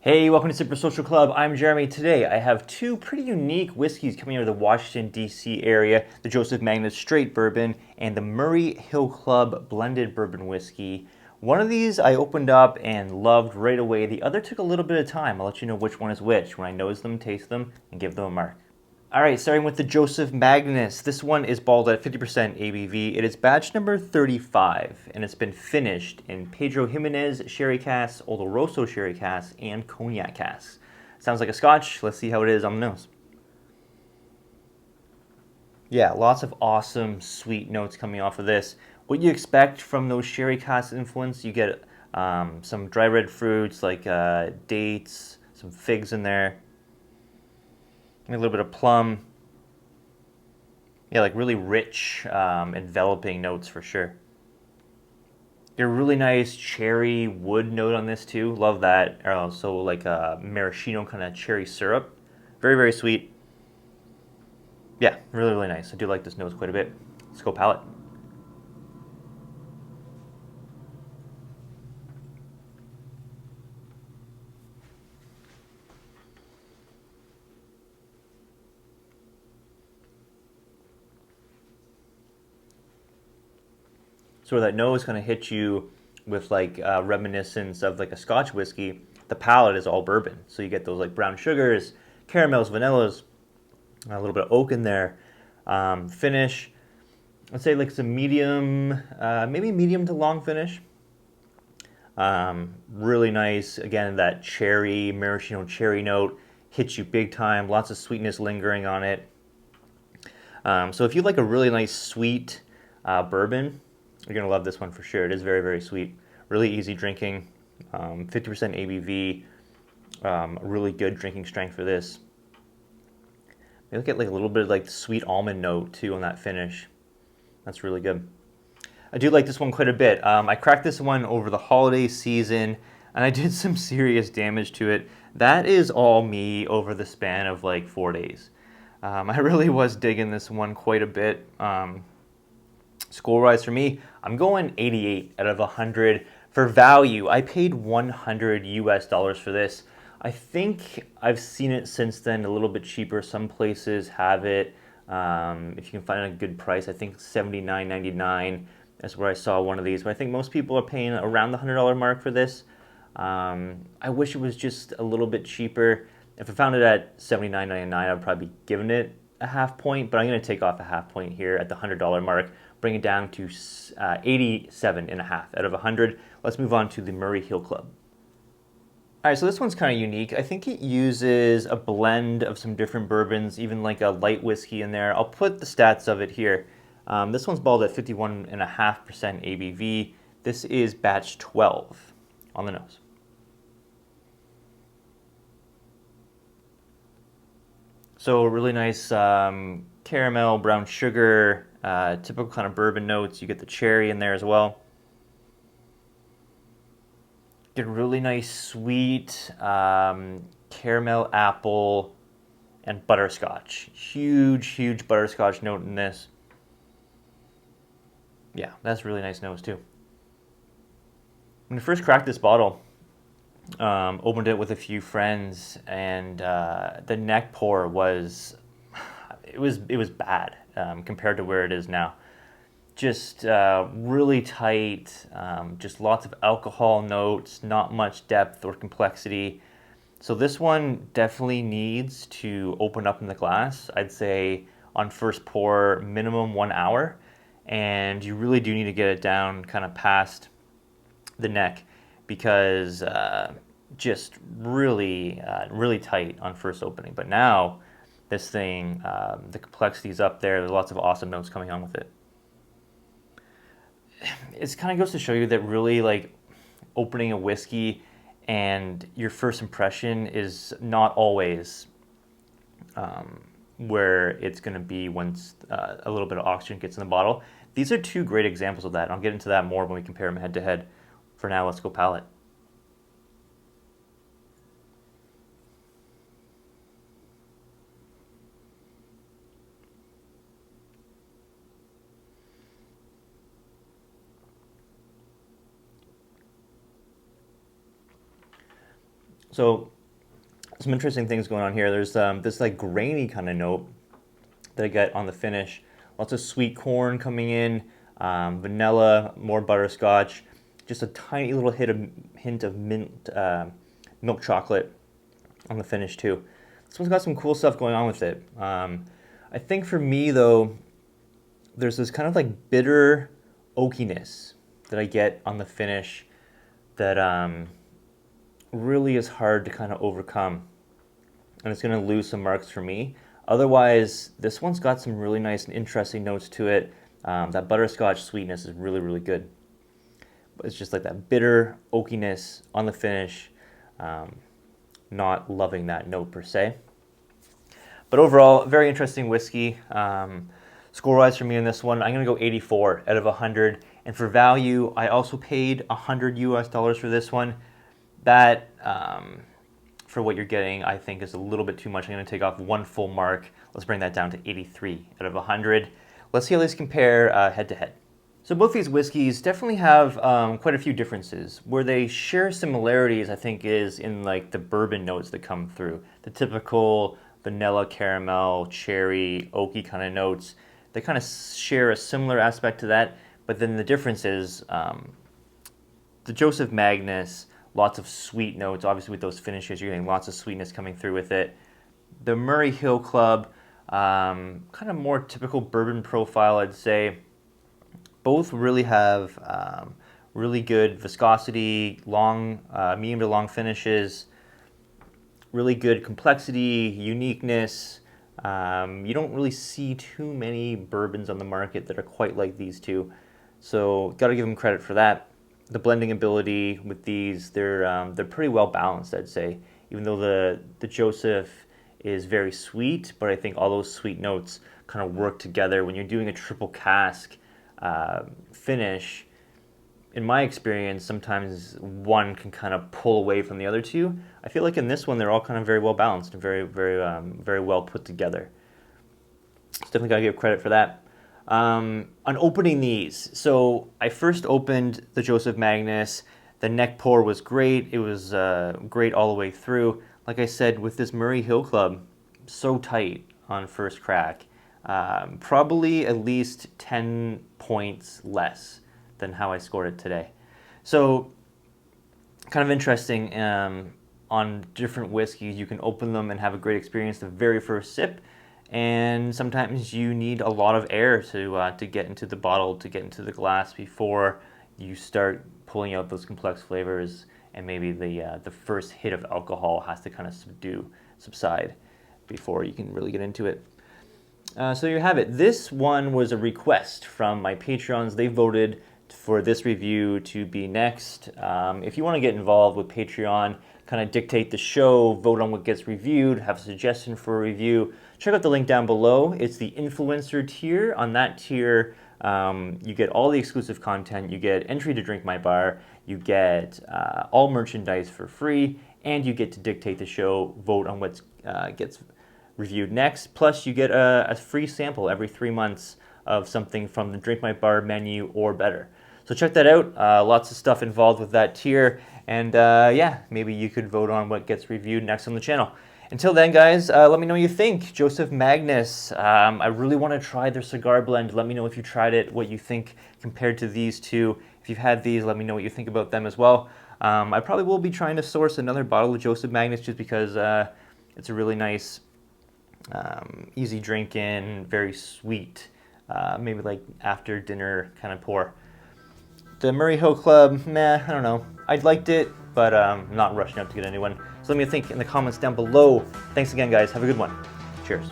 Hey, welcome to Super Social Club. I'm Jeremy. Today I have two pretty unique whiskeys coming out of the Washington, D.C. area, the Joseph Magnus Straight Bourbon and the Murray Hill Club Blended Bourbon Whiskey. One of these I opened up and loved right away. The other took a little bit of time. I'll let you know which one is which when I nose them, taste them, and give them a mark. All right, starting with the Joseph Magnus. This one is balled at 50% ABV. It is batch number 35, and it's been finished in Pedro Jimenez sherry casks, Oloroso sherry casks, and cognac casks. Sounds like a scotch. Let's see how it is on the nose. Yeah, lots of awesome sweet notes coming off of this. What you expect from those sherry cask influence, you get some dry red fruits like dates, some figs in there. Maybe a little bit of plum. Yeah, like really rich, enveloping notes for sure. Get a really nice cherry wood note on this too. Love that. Also like a maraschino kind of cherry syrup. Very, very sweet. Yeah, really, really nice. I do like this nose quite a bit. Let's go palate. So that nose kind of hits you with like reminiscence of like a Scotch whiskey. The palate is all bourbon, so you get those like brown sugars, caramels, vanillas, a little bit of oak in there. Finish, I'd say like some medium, maybe medium to long finish. Really nice. Again, that cherry, maraschino cherry note hits you big time. Lots of sweetness lingering on it. So if you like a really nice sweet bourbon, you're going to love this one for sure. It is very, very sweet. Really easy drinking. 50% ABV. Really good drinking strength for this. Maybe look at like a little bit of like sweet almond note too on that finish. That's really good. I do like this one quite a bit. I cracked this one over the holiday season and I did some serious damage to it. That is all me over the span of like 4 days. I really was digging this one quite a bit. Score-wise for me, I'm going 88 out of 100. For value, I paid $100 for this. I think I've seen it since then a little bit cheaper. Some places have it. If you can find it at a good price, I think $79.99 is where I saw one of these. But I think most people are paying around the $100 mark for this. I wish it was just a little bit cheaper. If I found it at $79.99, I'd probably be giving it a half point, but I'm going to take off a half point here at the $100 mark, bring it down to 87.5 out of 100. Let's move on to the Murray Hill Club. All right, so this one's kind of unique. I think it uses a blend of some different bourbons, even like a light whiskey in there. I'll put the stats of it here. This one's balled at 51.5% ABV. This is batch 12 on the nose. So really nice caramel, brown sugar, typical kind of bourbon notes. You get the cherry in there as well. Get really nice sweet caramel, apple, and butterscotch. Huge, huge butterscotch note in this. Yeah, that's a really nice nose too. When I first cracked this bottle, opened it with a few friends, and the neck pour was it was bad compared to where it is now. Just really tight, just lots of alcohol notes, not much depth or complexity. So this one definitely needs to open up in the glass. I'd say on first pour, minimum 1 hour, and you really do need to get it down kind of past the neck because just really, really tight on first opening. But now this thing, the complexity is up there. There's lots of awesome notes coming on with it. It kind of goes to show you that really like opening a whiskey and your first impression is not always where it's going to be once a little bit of oxygen gets in the bottle. These are two great examples of that. I'll get into that more when we compare them head to head. For now, let's go palate. So Some interesting things going on here. There's this like grainy kind of note that I get on the finish. Lots of sweet corn coming in, vanilla, more butterscotch, just a tiny little hint of mint, milk chocolate on the finish too. This one's got some cool stuff going on with it. I think for me though, there's this kind of like bitter oakiness that I get on the finish that really is hard to kind of overcome. And it's going to lose some marks for me. Otherwise, this one's got some really nice and interesting notes to it. That butterscotch sweetness is really, really good. But it's just like that bitter oakiness on the finish. Not loving that note per se. But overall, very interesting whiskey. Score-wise for me in this one, I'm going to go 84 out of 100. And for value, I also paid $100 for this one. That, for what you're getting, I think is a little bit too much. I'm going to take off one full mark. Let's bring that down to 83 out of 100. Let's see how these compare head to head. So both these whiskeys definitely have quite a few differences. Where they share similarities, I think, is in like the bourbon notes that come through. The typical vanilla, caramel, cherry, oaky kind of notes. They kind of share a similar aspect to that, but then the difference is the Joseph Magnus, lots of sweet notes. Obviously with those finishes, you're getting lots of sweetness coming through with it. The Murray Hill Club, kind of more typical bourbon profile, I'd say. Both really have really good viscosity, long, medium to long finishes, really good complexity, uniqueness. You don't really see too many bourbons on the market that are quite like these two. So got to give them credit for that. The blending ability with these, they're pretty well balanced, I'd say. Even though the Joseph is very sweet, but I think all those sweet notes kind of work together. When you're doing a triple cask finish, in my experience, sometimes one can kind of pull away from the other two. I feel like in this one, they're all kind of very well balanced and very well put together. So definitely got to give credit for that. On opening these, so I first opened the Joseph Magnus. The neck pour was great. It was great all the way through. Like I said, with this Murray Hill Club, so tight on first crack. Probably at least 10 points less than how I scored it today. So kind of interesting. On different whiskeys, you can open them and have a great experience the very first sip. And sometimes you need a lot of air to get into the bottle, to get into the glass before you start pulling out those complex flavors, and maybe the first hit of alcohol has to kind of subside before you can really get into it. So there you have it. This one was a request from my Patreons. They voted for this review to be next. If you want to get involved with Patreon, kind of dictate the show, vote on what gets reviewed, have a suggestion for a review, check out the link down below. It's the influencer tier. On that tier, you get all the exclusive content. You get entry to Drink My Bar. You get all merchandise for free, and you get to dictate the show, vote on what gets reviewed next. Plus, you get a free sample every 3 months of something from the Drink My Bar menu or better. So check that out. Lots of stuff involved with that tier. And yeah, maybe you could vote on what gets reviewed next on the channel. Until then, guys, let me know what you think. Joseph Magnus, I really want to try their cigar blend. Let me know if you tried it, what you think compared to these two. If you've had these, let me know what you think about them as well. I probably will be trying to source another bottle of Joseph Magnus just because it's a really nice, easy drinking, very sweet, maybe like after dinner kind of pour. The Murray Hill Club, meh, I don't know. I liked it, but not rushing out to get anyone. So let me think in the comments down below. Thanks again, guys. Have a good one. Cheers.